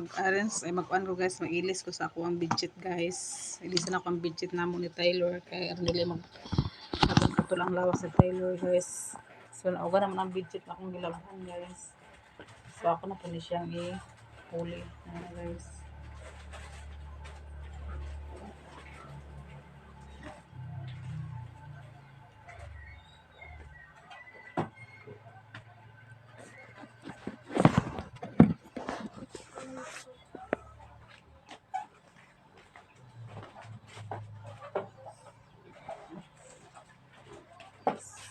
mag-arrange ay mag-ano guys, mag-ilis ko sa ako ang budget guys. Ilisan ako ang budget namo ni Taylor kay nila mag katong ang lawas sa Taylor guys. So nauga naman ang budget na akong gilabhan guys. So ako na po ni siyang i-huli na guys.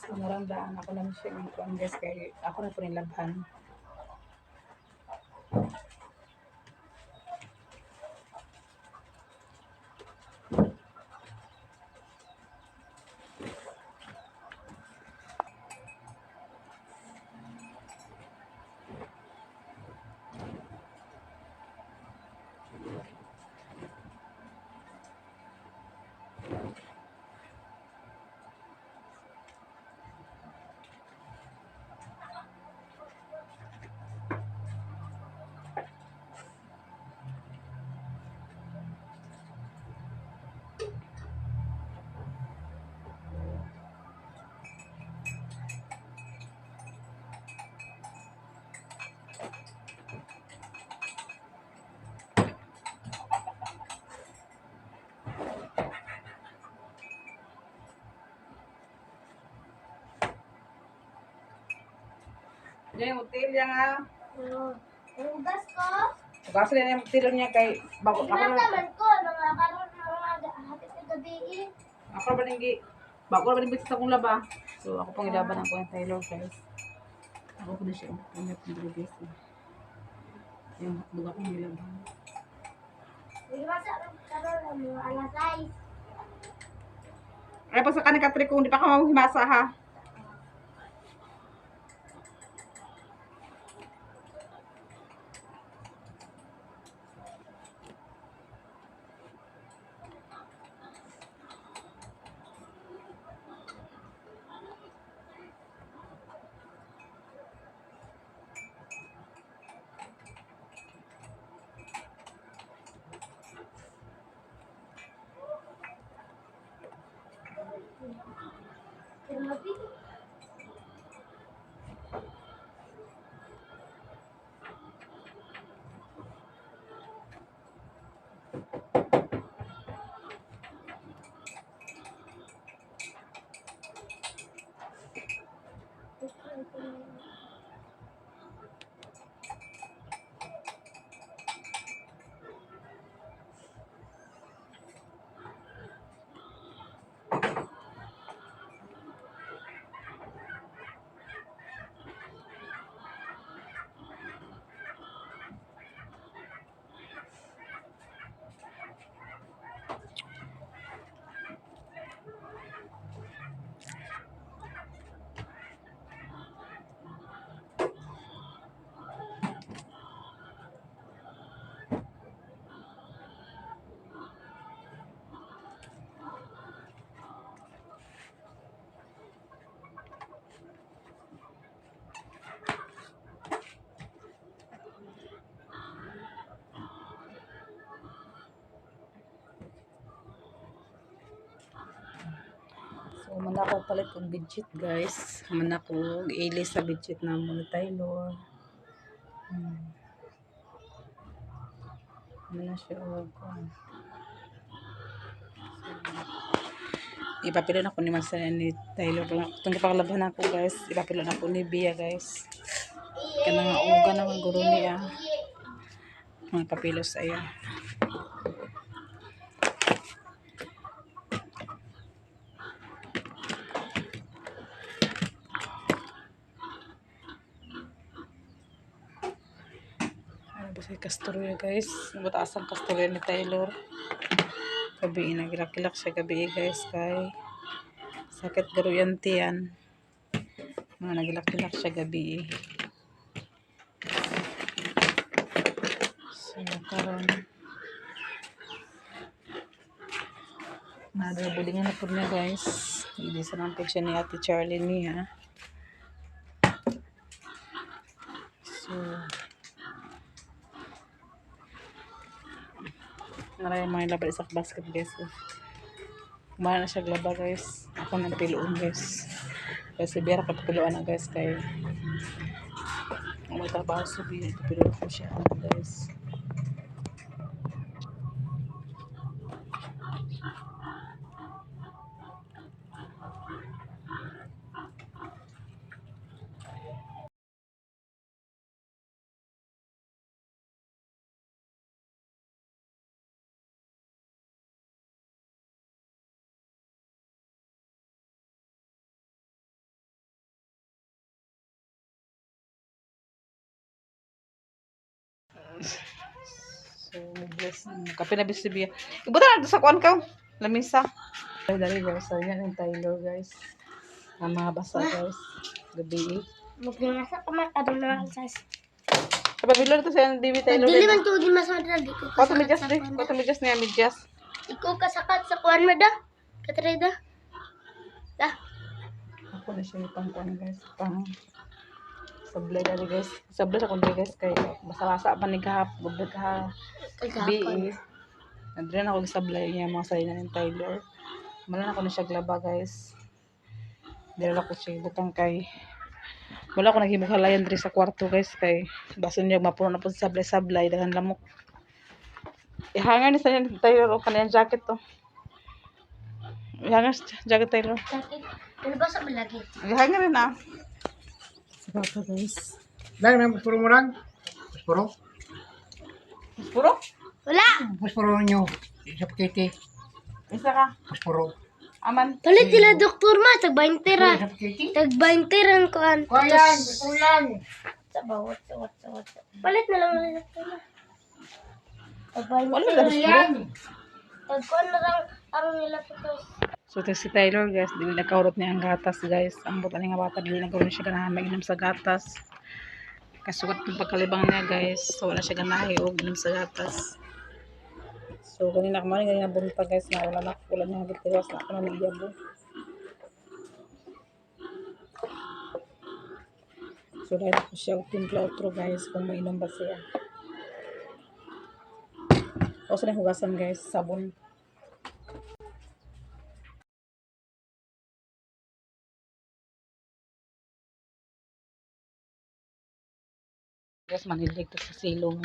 So, narandaan ako lang siya ng guys kay ako na po nilabhan. Yung hotel niya nga. Ugas ko. Kasi na yung hotel niya kay bago ako na. Tinataman ko. Nangakaroon ng mga hapit na gabi. Ako na ba nang bago na ba nang sa akong laba. So ako pang ilaban ako yung Taylor guys. Ako po na siya ingat ng guys. Yung hotdog akong nilaban. Hindi masarap karoon ng mga alasay. Ay pa sa kanin katri kung di pa ka mamahimasa ha. Grabe. So, manako palit kong budget guys. Manako ilis sa budget na mo ni Taylor. Mana siya o ipapilo na ko ni Masa ni Taylor. Itong ipakalaban ako guys. Ipapilo na ko ni Bia guys. Kaya nga uga naman guro niya. Mga papilo sa iya. Kasi kasturya guys. Butaas ang kasturya ni Taylor. Gabi nagilak-ilak siya gabi guys. Kay sakit garuyan tiyan. Mga nagilak-ilak siya gabi. So karon nadabulingan na po niya guys. Hindi sa nampig siya ni Ate Charlie niya. So Maraming mga laban sa basket guys. Kumana na siya glaba guys. Ako nang piluon guys. Kasi biyara ka piluan na guys kay may trabaho sa biya. Piluon ko siya guys. So, guys, kape na bisibia. Ibuta na sa kuan ka. Lamisa. Ay, dali guys. So, yan yung Tyler guys. Ang mga basa guys. Gabi. Magnasa ka makadong na sas. Kapag bilo ito sa DB Tyler. Dili man tuod mas madal di ko. Kato medyas di. Kato medyas niya medyas. Ikaw kasakat sa kuan mo da. Katray da. Da. Ako na siya yung pang guys. Pang sablay dali guys. Sablay sa kundi guys. Kay basa-basa pa ni kahap. Bubad ka. Kagapon. Nandun ako sablay niya mga salina ng Tyler. Malan ako na siya glaba guys. Dala ko siya butang kay. Wala ko naghimukalayan diri sa kwarto guys kay baso niya mapuno na po sa sablay-sablay dagan lamok. Ihangar ni sa niya Tyler o kaniyang jacket to. Ihangar sa jacket Tyler. Sakit. Ano ba sa malagi? Ihangar rin na. Siguro guys. Lang na puspuro mo lang. Puspuro. Puro? Wala. Puspuro nyo. Sa pakete. Isa ka. Puspuro. Aman. Palit sila doktor ma tag 20 ra. Sa pakete. Tag 20 ran kuan. Kuyan. Puspuro yan. Sa bawat. Palit na lang ulit doktor ma. Tag 20 Wala ra na yan. Tag kuan na lang aron nila tutos. So, ito si Tyler, guys. Dili nakaurot niya ang gatas, guys. Ang buta niya nga bata, dili nakaurot siya ganahan mag-inom sa gatas. Kasukat yung pagkalibang niya, guys. So, wala siya ganahe o inom sa gatas. So, kanina kumain, ganyan bunta, guys. Na wala niya hagitiwas na ako na nagyabo. So, dahil ako siya timpla outro, guys. Kung mainom ba siya. O, sa hugasan, guys. Sabon. Guys, manilig to sa silong.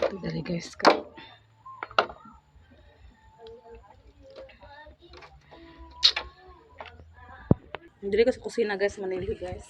Ito dali guys ka. Dili ko sa kusina guys, manilig guys.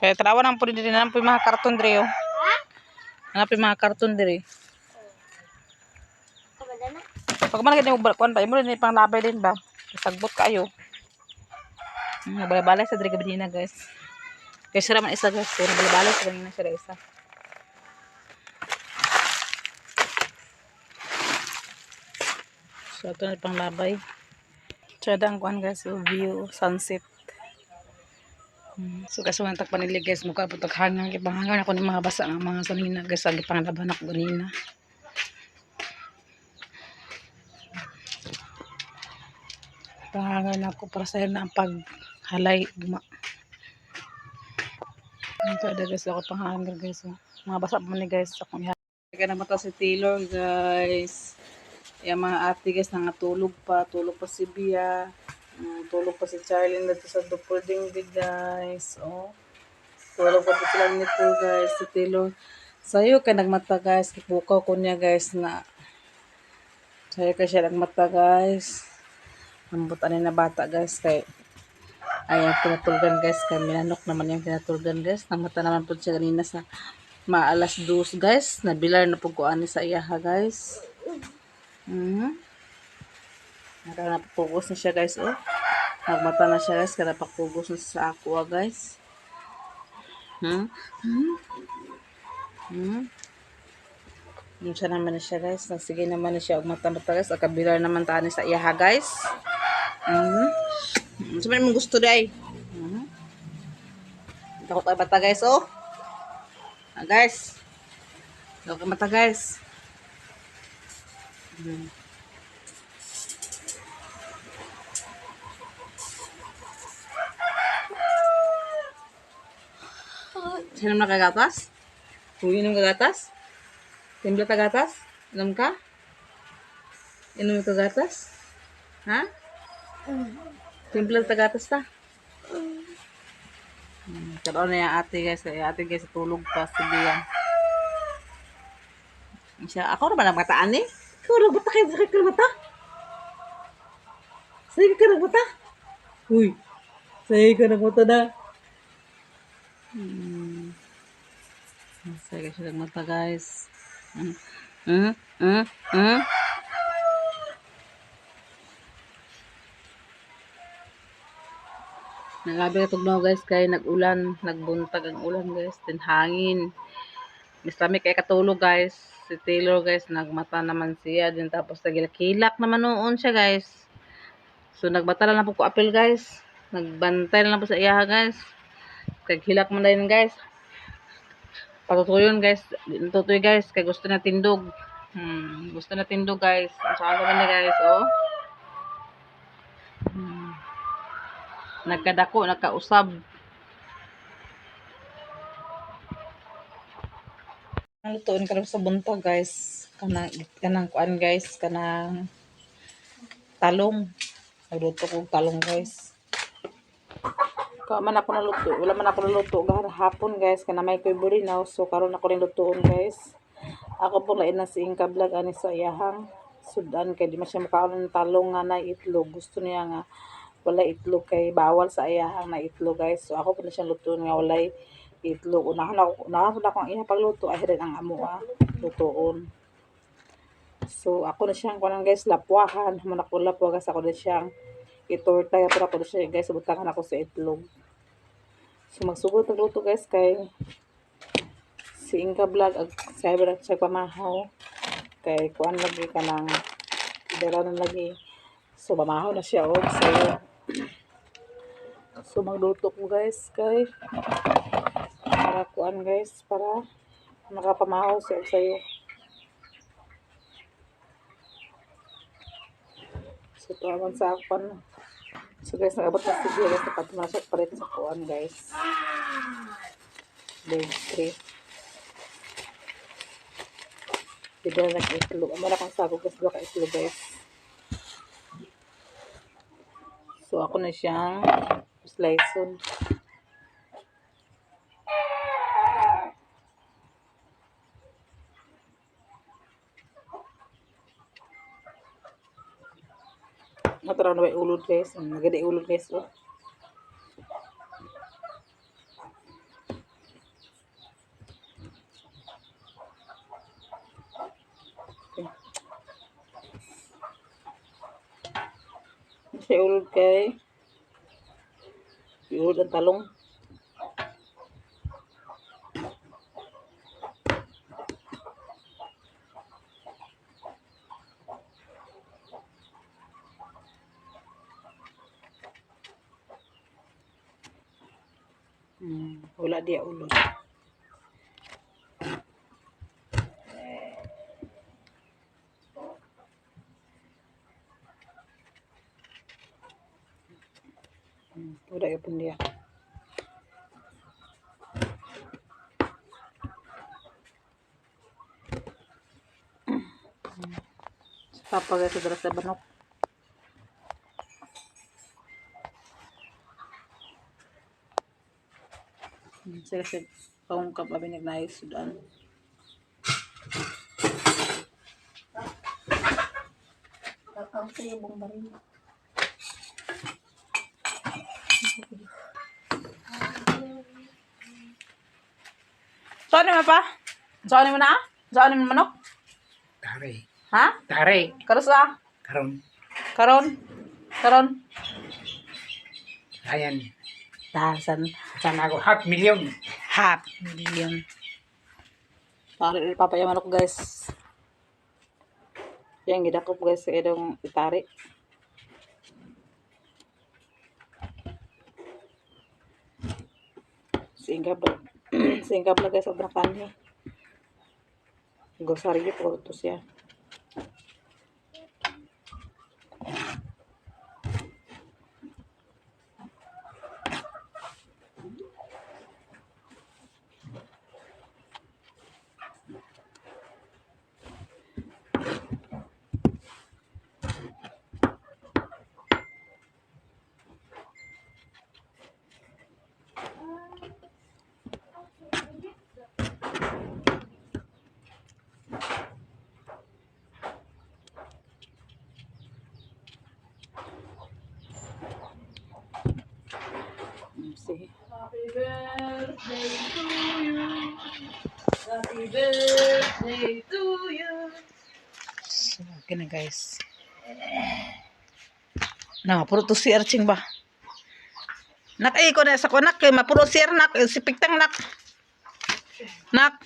Kaya tarawan ang po din na po yung mga karton diri oh. Hanap yung mga karton diri. Kabada na. Pag man gid mo kuan pa mo rin pang labay din ba. Sagbot kayo. Balay-balay sa diri gabi na guys. Kaya sira man isa guys. Pero balay-balay sa ganina sira isa. So ito na pang labay. Tsadang kuan guys, view, sunset. So kasi mga tagpanili guys, mukha po taghangang. Ipanghangang ako ng mga basa ng mga sanina guys. Ang ipanglaban ako ganina. Ipanghangang ako para sa'yo na ang paghalay. Ito ada guys, ako panghangang guys. Mga basa po ni guys. Akong ihal. Kaya na mata si Taylor guys. Yung mga ate guys, nangatulog pa. Tulog pa si Bia. Tulog pa si Charlie dito sa dupulding guys. Oh. Tulog pa po sila nito guys. Si Taylor. Sayo ka nagmata guys. Kipukaw ko niya guys na. Sayo ka siya nagmata guys. Nambutan na bata guys. Kay ayan pinatulgan guys. Kay minanok naman yung pinatulgan guys. Namata naman po siya kanina sa maalas 2 guys. Nabilar na po ko ani sa iyaha guys. Nakapagpugos na siya guys oh. Nagmata na siya guys. Kada pagpugos na sa aqua guys. Yung siya naman na siya guys. Sige naman na siya. Mata-mata guys. Akabilar naman tani sa iyaha guys. Sabi naman gusto day. Takot ay bata guys oh. Guys. Takot ay mata guys. Sino na kagatas? Kung inom kagatas? Timbla tagatas? Inom ka? Inom ka gatas? Ha? Timbla tagatas ta? Karoon na yung ate guys. Yung ate guys tulog pa si Bia. Siya, ako naman nagmataan eh. Ikaw nagbata kayo. Sakit ka nagbata? Sakit ka nagbata? Uy. Sakit ka nagbata na. Sakit siya nagbata guys. Nagabi katog na guys kay nag-ulan, nagbuntag ang ulan guys, din hangin. Mislami kay katulog guys. Si Taylor guys nagmata naman siya din tapos nagilak naman noon siya guys. So nagbata na po ko apel guys. Nagbantay na po sa iya guys. Kaghilak man din guys. Patutuyon guys, tutoy guys kay gusto na tindog. Gusto na tindog guys. Saan naman na guys oh. Nagkadako, nagkausab. Nalutuin ka sa buntag guys. Kanang kuan guys, kanang talong. Nagluto ko talong guys. Man ako naluto. Wala man ako naluto hapon guys. Kana may koy burinaw. So karon ako rin lutuon guys. Ako po lain na si Inka Vlog ani sa iyahang sudan kay di man siya makaon ng talong nga na itlog. Gusto niya nga wala itlog kay bawal sa iyahang na itlog guys. So ako po na siyang lutuon nga walay itlog. Unahan ako ang iya pagluto ay rin ang amo lutuon. So ako na siyang kuan guys lapwahan. Man ako lapwa guys ako na siyang itortay pero ako na siya guys butangan ako sa itlog. So magsugod ang luto guys kay si Inka Vlog ag sabi ra siya pamahaw kay kuan lagi kanang dala na lagi. So pamahaw na siya og sayo. So magluto ko guys kay para kuan guys para makapamahaw siya og sayo. So ito naman sa kuan. So guys nagabot na si Bia guys napatumasok pa rin sa kuan guys. Day 3. Diba na nag-itlog. Amala kang sago guys baka itlog guys. So ako na siyang sliceon. Nataraw na ba ulod guys? Maganda ulod guys oh. siya ulod kay. Iulod ang talong. Wala dia ulod. Wala yapon dia. Papagay sa dras sa banok. Sila siya paungkap abi nagnais sudan. Kakao sa iyo bong baril. Saan mo pa? Saan mo na? Saan mo manok? Taray. Ha? Taray. Karos ah? Karon. Karon? Karon? Ayan. Dasan. Sana ako 500,000. Half million. Para ipapayaman ako guys. Yang gidakop guys sa edong itari. Singkap na guys sobrang kanyo. Gosaryo po ito siya. See. Happy birthday to you. Happy birthday to you. So, okay na guys. Na, puro to si Arching ba? Nak, ko na sa kunak kay mapuro si nak, si Piktang nak. Nak.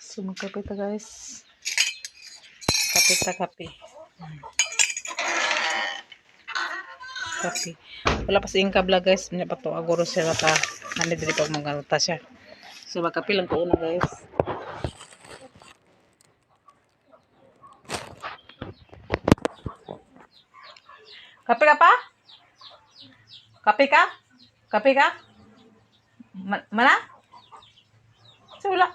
So, magkape ta guys. Kape ta kape. Kape. Wala pa si Inka vlog guys. Hindi pa to aguro siya ta. Nandito din pag magaluta siya. So, magkape lang ko una guys. Kape ka pa? Kape ka? Kape ka? Mana? Wala.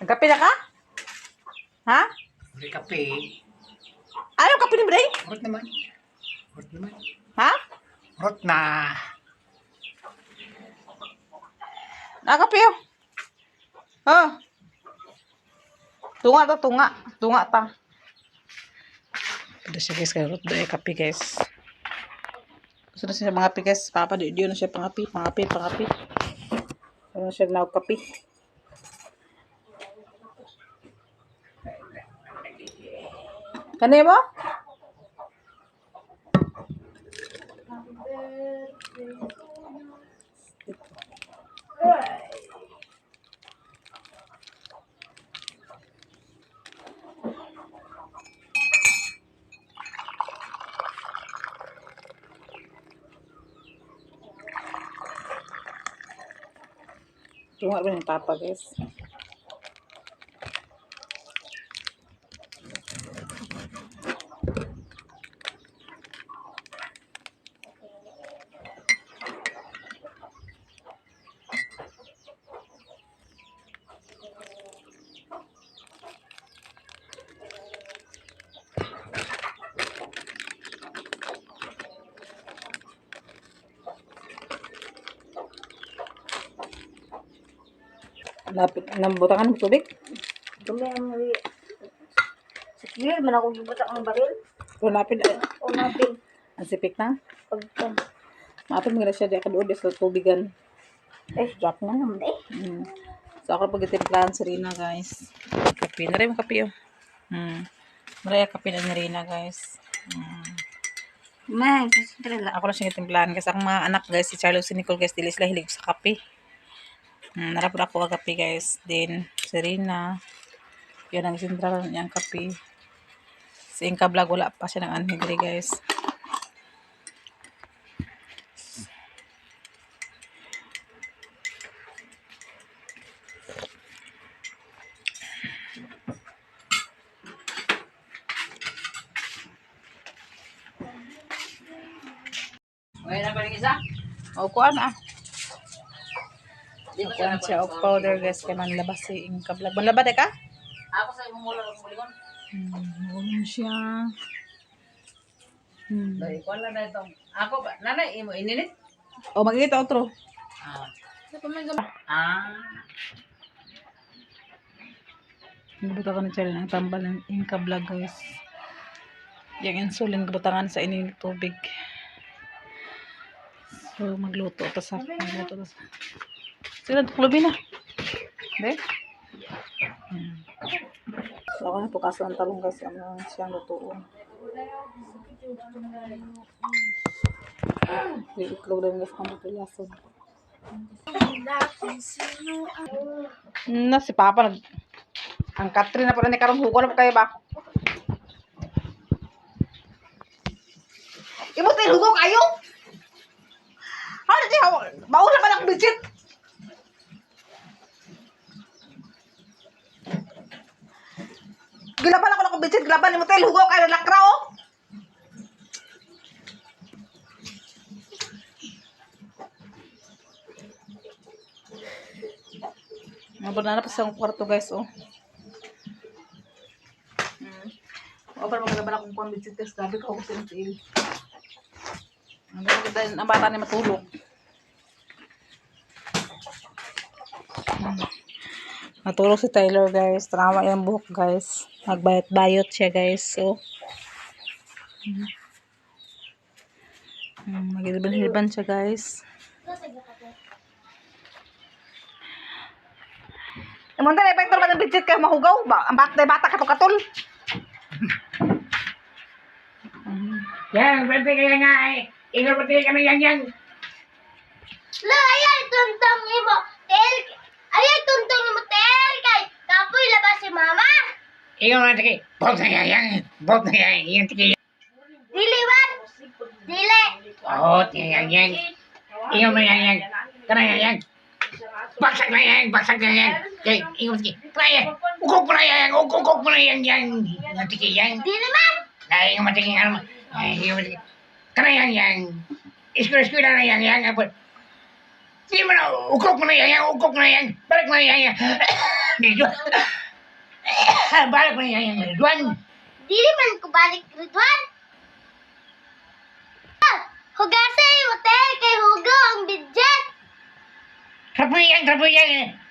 Nagkape na ka? Ha? Uli kape. Ayaw kape ni Bray? Hurot naman. Hurot naman. Ha? Hurot na. Nakape yun. Oh. Tunga ta, tunga. Tunga ta. Pada siya guys, karot doon kape guys. Gusto na siya mga kape guys. Papa, di na siya pangapi. Ano siya na kape. Kanina mo? Tunga ba ni Papa guys? Lapit ng butangan ng tubig. Dumi ang mga... Sige, man ako gibutak ang baril. O napin O natin. ang sipik na. Pagkan. Maapin mo na siya di ka doon sa tubigan. Drop na naman. So, ako pag itimplahan si Rina, guys. Kape. Naray mo kape, oh. Maray kape na ni Rina, guys. Ako na siya itimplahan. Kasi ang mga anak, guys, si Charlo, si Nicole, guys, dilis lang hilig sa kape. Narapod ako ang kape, guys. Then, si Rina. Yun ang itimplahan niyang kape. Si Inka Vlog, wala pa siya ng anhidri, guys. O, kuhaan ah. Kuhaan siya o powder, guys. Kaya manlabas si Inka Vlog. Manlabas ka? Ako sa imong mula ng bulingon. Ulam siya. Dahil ko lang na itong. Ako ba? Nanay, imo ininit? O, mag-iit outro. Ah. Ah. Nabuta ka na siya ng tambal ng Inka Vlog, guys. Yung insulin, kabutangan sa ining tubig. So, magluto. Magluto. Sila, tuklubi na. Hindi? So, ako na pukaso ang talong, guys. Ano siyang lutuon. Itlog din, guys, kung matulason. Si Papa, ang Catherine na pala ni Karong Hugo na po kayo ba? Ibutin Hugo kayo? Ano siya? Mauna pa lang budget. Gilaban ako ng budget. Gilaban ni Motel Hugo kayo lakra oh. Mabanana pa sa kwarto, guys, oh. Para maglaban akong budget test. Gabi ko ako sinuntil. Ang bata ni matulog. Natulog si Tyler, guys. Trauma yung buhok, guys. Nagbayot-bayot siya, guys. So, magilban-hilban siya, guys. Naman tayo, epektor ba ng budget kayo mahugaw? Ang bata katul-katul. Yan, pwede kaya nga eh. Ikaw pwede kami yang. La, ayay, tuntong mo. Ayay, tuntong mo, tel. Kay, kapoy, labas si mama. Ikaw nga tiki. Bot na yang. Bot na yang. Yan tiki. Dili, man. Dili. Oo, yang. Ikaw mo yang. Kana yang. Baksak na yang. Kay, ikaw tiki. Praya. Ukok mo na yang. Ukok mo na yang. Yan tiki yang. Dili, man. Ay, ikaw matiki ano. Ay, ikaw matiki. Kana yang. Isko-isko na yang. Apo. Hindi mo na. Ukok mo na yang. Balik mo na yang. Ridwan. Balik mo na yang. Ridwan. Dili man ko balik, Ridwan. Hugasay mo, tel. Kay Hugo ang budget. Trapo yang.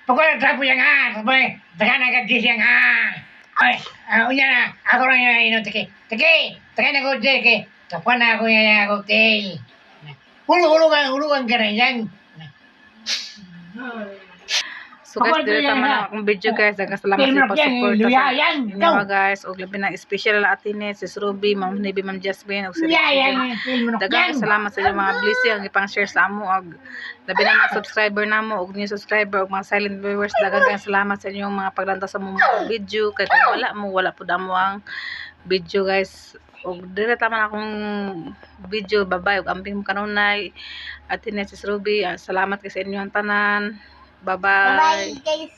Pagkala trapo yang ha. Trapo. Taga nagadis yang ha. Ay, unya na. Ako lang yung tiki. Taga nag-hotel kay. Kapwa na ako yung hotel. Hulugan ka rin yan. So, guys, dito naman ang akong video, guys. Salamat sa pag-support sa inyo, guys. O, labi na special na atin si Ruby, Ma'am Navy, Ma'am Jasmine, o si Richie. Dagang salamat sa inyo mga blessing ang ipang-share sa amo. Labi na mga subscriber na mo, o new subscriber, o mga silent viewers. Dagang salamat sa inyo mga paglanta sa mga video. Kaya kung wala po damo ang video, guys. O, dito naman akong video. Bye-bye. O, amping mo kanunay. Atin si Ruby. Salamat kasi inyo ang tanan. Bye-bye. Bye, guys.